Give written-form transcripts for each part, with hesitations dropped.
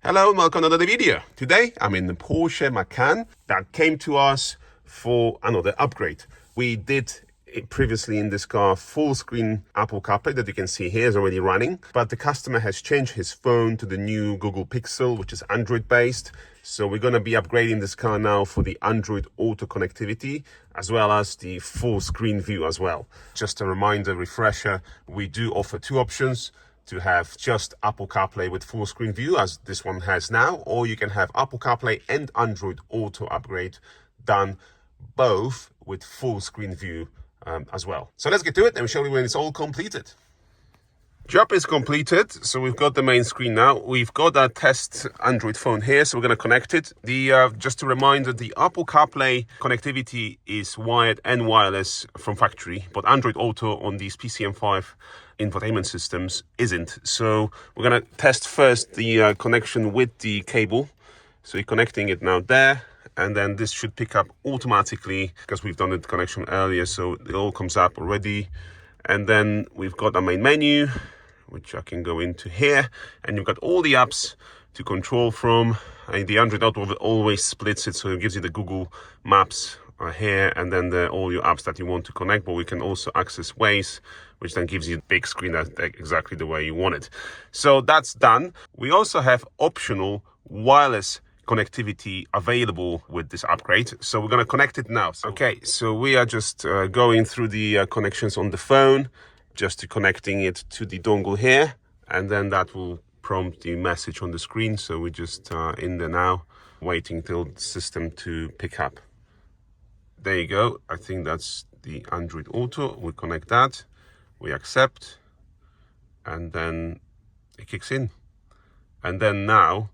Hello and welcome to another video. Today I'm in the Porsche Macan that came to us for another upgrade. We did previously in this car full screen Apple CarPlay that you can see here is already running, but the customer has changed his phone to the new Google Pixel, which is Android based. So we're going to be upgrading this car now for the Android Auto connectivity as well as the full screen view as well. Just a reminder, refresher, we do offer two options: to have just Apple CarPlay with full screen view as this one has now, or you can have Apple CarPlay and Android Auto upgrade done both with full screen view as well. So let's get to it and show you when it's all completed. Job is completed, so we've got the main screen now. We've got our test Android phone here, so we're going to connect it. Just a reminder, the Apple CarPlay connectivity is wired and wireless from factory, but Android Auto on these PCM5 infotainment systems isn't. So we're going to test first the connection with the cable. So you're connecting it now there, and then this should pick up automatically because we've done the connection earlier, so it all comes up already. And then we've got our main menu, which I can go into here, and you've got all the apps to control from. And the Android Auto always splits it, so it gives you the Google Maps here, and then all your apps that you want to connect. But we can also access Waze, which then gives you a big screen that's exactly the way you want it. So that's done. We also have optional wireless connectivity available with this upgrade, so we're going to connect it now. Okay, so we are just going through the connections on the phone, just connecting it to the dongle here, and then that will prompt the message on the screen. So we're just in there now, waiting till the system to pick up. There you go. I think that's the Android Auto. We connect that, we accept, and then it kicks in. And then now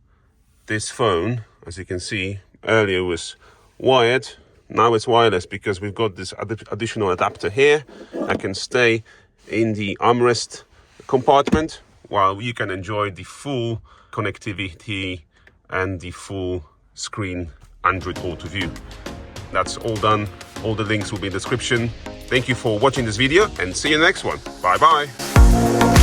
this phone, as you can see, earlier was wired, now it's wireless because we've got this additional adapter here. I can stay in the armrest compartment while you can enjoy the full connectivity and the full screen Android Auto view. That's all done. All the links will be in the description. Thank you for watching this video and see you in the next one. Bye bye.